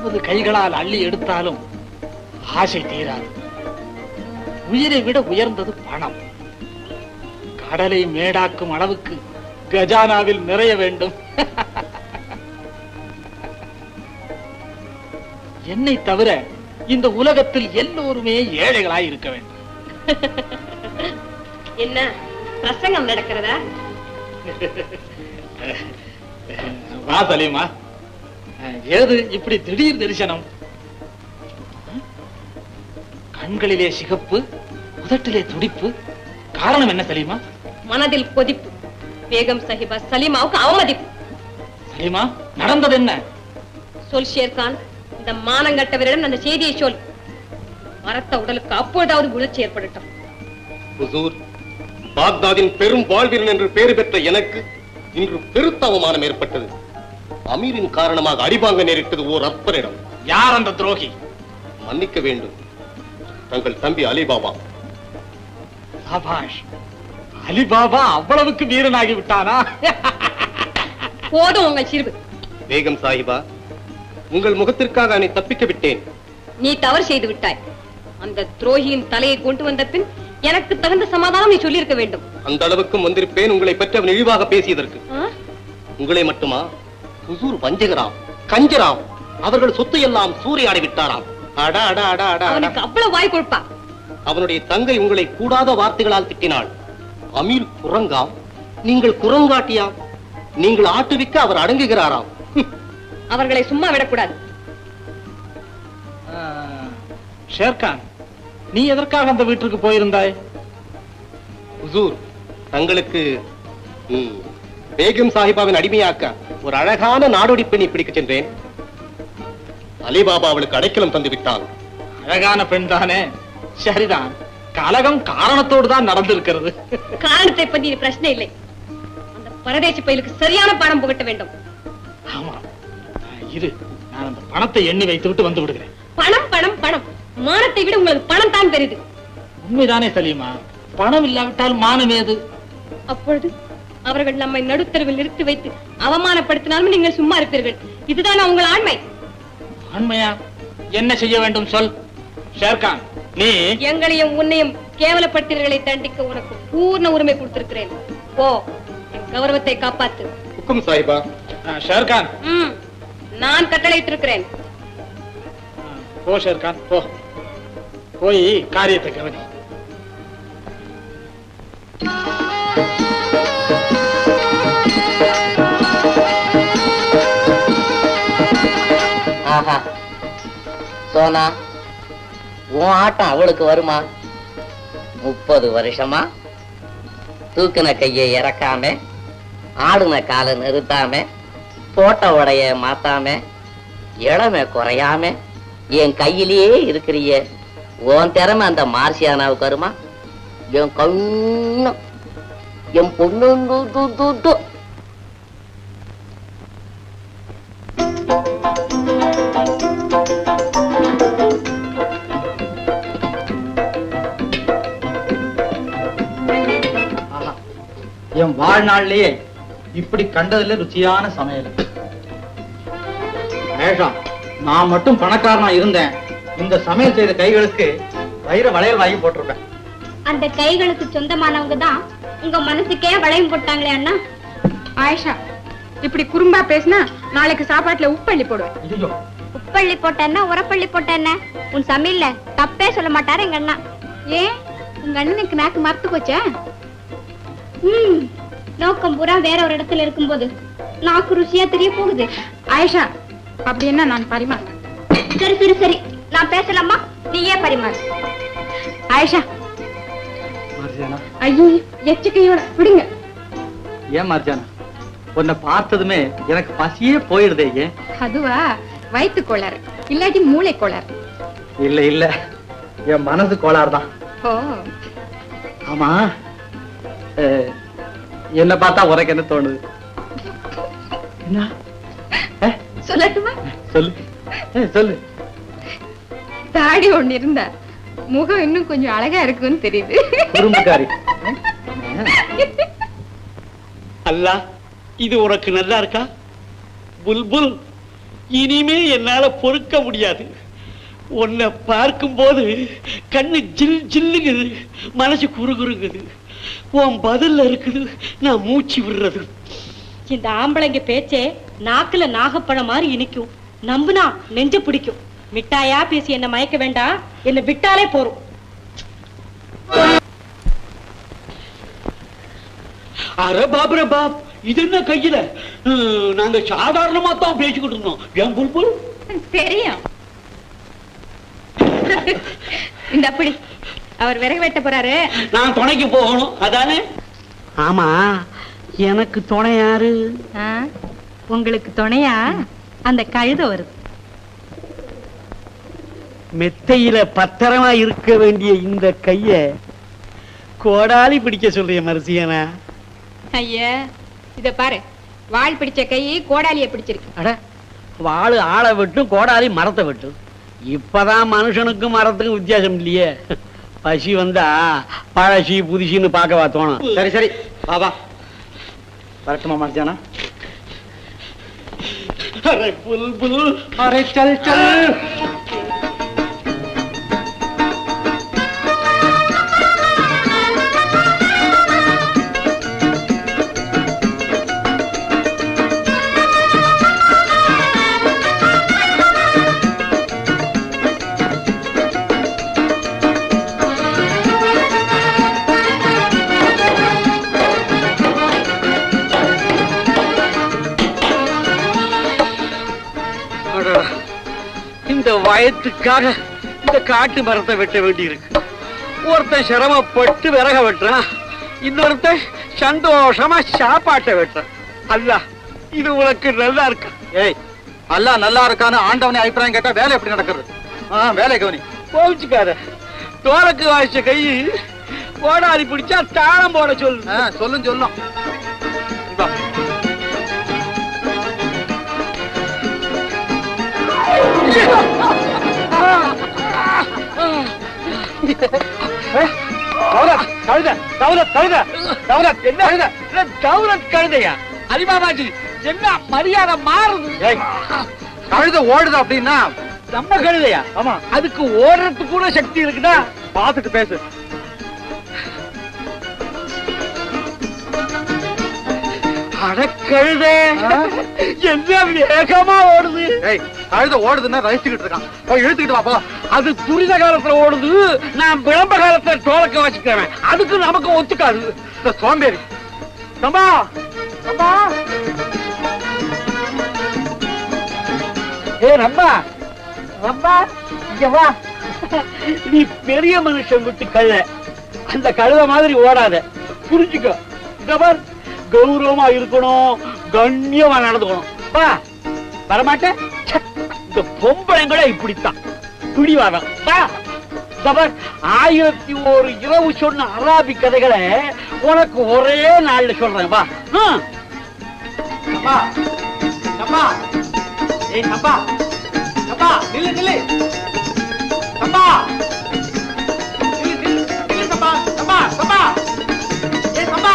எவ்வளவு கைகளால் அள்ளி எடுத்தாலும் ஆசை தீராது. உயிரை விட உயர்ந்தது பணம். கடலை மேடாக்கும் அளவுக்கு கஜானாவில் நிறைய வேண்டும். என்னை தவிர இந்த உலகத்தில் எல்லோருமே ஏழைகளாய் இருக்க வேண்டும். என்ன பிரசங்கம் நடக்கிறதா? வா சலீமா. ஏது இப்படி திடீர் தரிசனம்? கண்களிலே சிகப்பு, உதட்டிலே துடிப்பு. காரணம் என்ன சலீமா? மனதில் கொதிப்பு. பேகம் சாஹிபா சலீமாவுக்கு அவமதிப்பு. சலீமா, நடந்தது என்ன? சொல் ஷேர்கான், இந்த மானங்கட்டவரிடம் அந்த செய்தியை சொல். மரத்த உடலுக்கு அப்பொழுதாவது உணர்ச்சி ஏற்படட்டும். ஹுசூர், பாக்தாதின் பெரும் வாழ்வீரன் என்று பெயர் பெற்ற எனக்கு இன்று பெருத்த அவமானம் ஏற்பட்டது. அமீரின் காரணமாக அடிபாங்க நேரிட்டது ஓர் அப்பனிடம். யார் அந்த துரோகி? மன்னிக்க வேண்டும், தங்கள் தம்பி அலிபாபா. சபாஷ், அலிபாபா அவ்வளவுக்கு வீரனாகி விட்டானா? போதும் உங்கள் சிறுவு. பேகம் சாஹிபா, உங்கள் முகத்திற்காக அவனை தப்பிக்க விட்டேன். நீ தவறு செய்து விட்டாய். அந்த துரோகியின் தலையை கொண்டு வந்த பின் எனக்கு தகுந்த சமாதானம் நீ சொல்லியிருக்க வேண்டும். அந்த அளவுக்கும் வந்திருப்பேன் உங்களை பற்றி அவன் இழிவாக பேசியதற்கு. உங்களை மட்டுமா? ஹுசூர் வஞ்சகராம், கஞ்சராம். அவர்கள் சொத்து எல்லாம் சூறையாடி விட்டாராம். அடா அடா அடா அடா. அவனுக்கு அவ்வளவு வாய் கொழுப்பா? அவனுடைய தங்கை உங்களை கூடாத வார்த்தைகளால் திட்டினாள். அமீர் குரங்காம், நீங்கள் குரங்காட்டியாம். நீங்கள் ஆட்டுவிக்க அவர் அடங்குகிறாராம். அவர்களை சும்மா விடக்கூடாது. ஷேர்கான், நீ எதற்காக அந்த வீட்டுக்கு போயிருந்தாய்? ஹுசூர், தங்களுக்கு பேகம் சாஹிபாவின் அடிமையாக்க ஒரு அழகான நாடோடி பெண்ணை பிடிக்க சென்றேன். அலிபாபா அவளுக்கு அடைக்கலம் தந்து விட்டான். அழகான பெண் தானே? சரிதான். கலகம் காரணத்தோடு தான் நடந்திருக்கிறது. காரணத்தை பற்றி பிரச்சனை இல்லை. அந்த பரதேசி பையலுக்கு சரியான பணம் புகட்ட வேண்டும். ஆமா, இரு, நான் அந்த பணத்தை எண்ணி வைத்து விட்டு வந்து விடுகிறேன். பணம் பணம் பணம். மானத்தை விட உங்களுக்கு பணம் தான் பெரிது. உண்மைதானே சலீமா? பணம் இல்லாவிட்டால் மானம் ஏது? அப்பொழுது அவர்கள் நம்மை நடுத்தரவில் நிறுத்தி வைத்து அவமானப்படுத்தினாலும் நீங்கள் சும்மா இருப்பீர்கள். இதுதான் உங்கள் ஆண்மை. ஆண்மையா? என்ன செய்ய வேண்டும் சொல். ஷேர்கான், நீ எங்களையும் உன்னையும் கேவலப்படுத்தினர்களை தண்டிக்க உனக்கு பூர்ண உரிமை கொடுத்திருக்கிறேன். போ, என் கௌரவத்தை காப்பாத்து. ஹுக்கும் சாஹிபா. ஷேர்கான், நான் கட்டளையிட்டிருக்கிறேன். போ ஷேர்கான், போ. போய் காரியத்தை கவனி. ஆஹா, சோனா, உன் ஆட்டம் அவளுக்கு வருமா? 30 வருஷமா தூக்கின கையை இறக்காம, ஆடுன காலை நிறுத்தாம, போட்ட உடைய மாத்தாம, இளமை குறையாம என் கையிலேயே இருக்கிறிய. உன் திறமை அந்த மார்சியானாவுக்கு வருமா? என் கண்ணு, என் பொண்ணு. என் வாழ்நாள்லயே இப்படி கண்டதுல ருச்சியான சமையல். நான் மட்டும் பணக்காரனா இருந்தேன், இந்த சமையல் செய்த கைகளுக்கு வைர வளையல் வாங்கி போட்டிருப்பேன். அந்த கைகளுக்கு சொந்தமானவங்க தான் உங்க மனசுக்கே வளையம் போட்டாங்களே அண்ணா. ஆயிஷா, இப்படி குறும்பா பேசினா நாளைக்கு சாப்பாட்டுல உப்பள்ளி போடுவேன். உப்பள்ளி போட்டேன்னா உரப்பள்ளி போட்டேன்ன உன் சமையல்ல தப்பே சொல்ல மாட்டாரு எங்க அண்ணா. ஏன் உங்க அண்ணனுக்கு நாக்கு மறத்து போச்சா? நோக்கம் பூரா வேற ஒரு இடத்துல இருக்கும்போது நாக்கு ருசியா தெரிய போகுது. ஆயிஷா, அப்படி என்ன நான் பரிமாறேன். சரி சரி சரி, நான் பேசலாமா? நீயே பரிமாறு. ஆயிஷா, ஐயோ எச்சக்கையோட விடுங்க. ஏன் மார்ஜானா, உன்னை பார்த்ததுமே எனக்கு பசியே போயிடுதே. ஏன்? அதுவா, வயிற்று கோளாறு இல்லாட்டி மூளை கோளாறு. இல்ல இல்ல, என் மனசு கோளாறு தான். ஓ ஆமா, என்ன பார்த்தா உனக்கு என்ன தோணுது? சொல்லட்டுமா? சொல்லு சொல்லு. தாடி ஒண்ணு இருந்தா முகம் இன்னும் கொஞ்சம் அழகா இருக்குன்னு தெரியுது. குறும்புக்காரி. அல்லா, இது உனக்கு நல்லா இருக்கா? புல்புல், இனிமே என்னால பொறுக்க முடியாது. உன்னை பார்க்கும்போது கண்ணு ஜில் ஜில்லுங்குது, மனசு குறுகுறுங்குது. உன் பதில்ல இருக்குது நான் மூச்சு விடுறது. இந்த ஆம்பளைங்க பேச்சே நாக்குல நாகப்பழம் மாதிரி இனிக்கும், நம்புனா நெஞ்ச பிடிக்கும். மிட்டாயா பேசி என்ன மயக்க வேண்டாம், என்ன விட்டாலே போறோம். அரே பாப் ரே பாப், இது என்ன கையில? நாங்க சாதாரணமா தான் பேசிக்கிட்டு இருந்தோம். ஏன் புல்புல்? தெரியும். இந்த அப்படி அவர் விறகு வெட்ட போறாரு, நான் துணைக்கு போகணும், அதானே? ஆமா, எனக்கு துணை யாரு? உங்களுக்கு துணையா அந்த கழுத வருது. மெத்தையில பத்திரமா இருக்க வேண்டிய இந்த கைய கோடாலி பிடிக்க சொல்றிய மரிசியனா? ஐயா இத பாரு, வாள் பிடிச்ச கை கோடாலிய பிடிச்சிருக்கு. அட, வாழு ஆளை விட்டும் கோடாலி மரத்தை விட்டும். இப்பதான் மனுஷனுக்கும் மரத்துக்கும் வித்தியாசம் இல்லையே. பசி வந்தா பழசி புதுசின்னு பார்க்கவா தோணும். சரி சரி பாபா வரட்டுமா மர்ஜானா? அரே புல்புல், அரே चल चल. இந்த வயத்துக்காக இந்த காட்டு மரத்தை வெட்ட வேண்டி இருக்கு. ஒருத்தன் சிரமப்பட்டு விறக வெட்டுறான், இன்னொருத்தன் சந்தோஷமா சாப்பாட்டை வெட்டுறான். அல்ல, இது உனக்கு நல்லா இருக்கா? ஏய், அல்லா நல்லா இருக்கான்னு ஆண்டவனே அபிப்பிராயம் கேட்டா வேலை எப்படி நடக்கிறது? வேலை கவனி. கோவிச்சுக்காத. தோலக்கு வாய்ச்ச கை கோடாரி பிடிச்சா தாளம் போட சொல்லு. சொல்லும் சொல்லும். கழுதையா? அரிமாமாஜி, என்ன மரியாதை மாறுது? கழுத ஓடுது அப்படின்னா நம்ம கழுதையா? ஆமா. அதுக்கு ஓடுறதுக்கு கூட சக்தி இருக்குதா? பாத்துட்டு பேசு. அடக்கழுதே, என்ன வேகமா ஓடுது? கழுத ஓடுதுன்னா ரசிச்சுக்கிட்டு இருக்கான், போய் இழுத்துக்கிட்டு வா போ. அது துரித காலத்துல ஓடுது, நான் விளம்ப காலத்துல தோலக்க வச்சுக்கிறேன். அதுக்கு நமக்கு ஒத்துக்காது. இந்த சோம்பேறி. சம்பா, சம்பா, ஏ ரம்பா, ரம்பா, இங்க வா. நீ பெரிய மனுஷன் விட்டு கழுத, அந்த கழுத மாதிரி ஓடாத, புரிஞ்சுக்கோ. இங்க பார், கௌரவமா இருக்கணும், கண்ணியமா நடந்துக்கணும். வா. வரமாட்டேன். இந்த பொம்பளைங்களே இப்படித்தான், பிடிவாதம். வா. 1001 இரவு சொன்ன அராபி கதைகளை உனக்கு ஒரே நாள்ல சொல்றேன். வா. சம்பா, சம்பா, ஏய் சம்பா, சம்பா, நில்லு நில்லு. சம்பா, நில்லு நில்லு சம்பா, சம்பா, சம்பா, ஏய் சம்பா,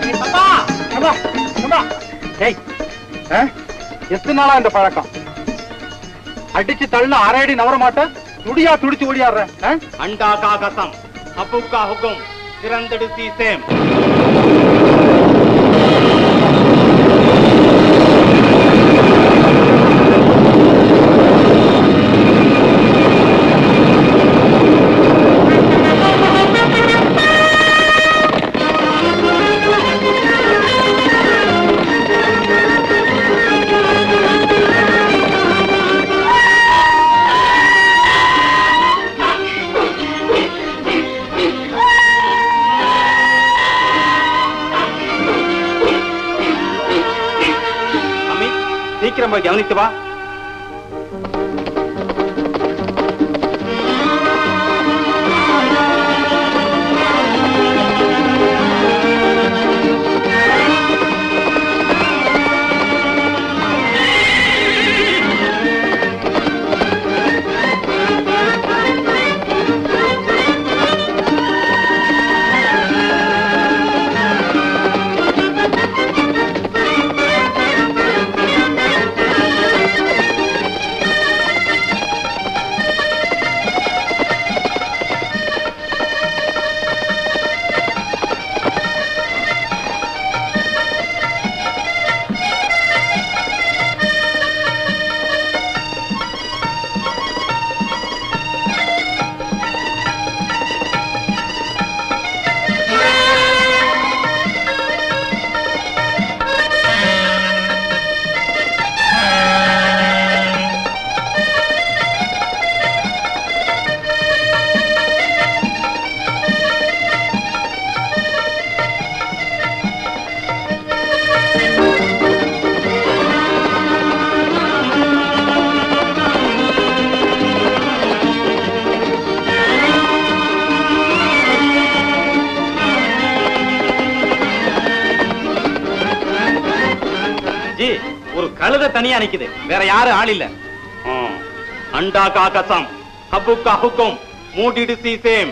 ஏய் சம்பா, சம்பா, சம்பா. ஏய், எத்தனை நாளா இந்த பழக்கம்? அடிச்சு தள்ள அரை அடி நவர மாட்டேன், துடியா துடிச்சு ஓடியாடுற. அண்டா கா கசம், அப்புக்கா ஹுக்கும், திறந்தடு சீசேம். சீக்கிரம் போய் கவனித்து வா. கழுத தனியா நிக்குது, வேற யாரும் ஆள் இல்ல. அண்டா கா கசம், ஹப்பு கா ஹுக்கும், மூடிடு சீசேம்.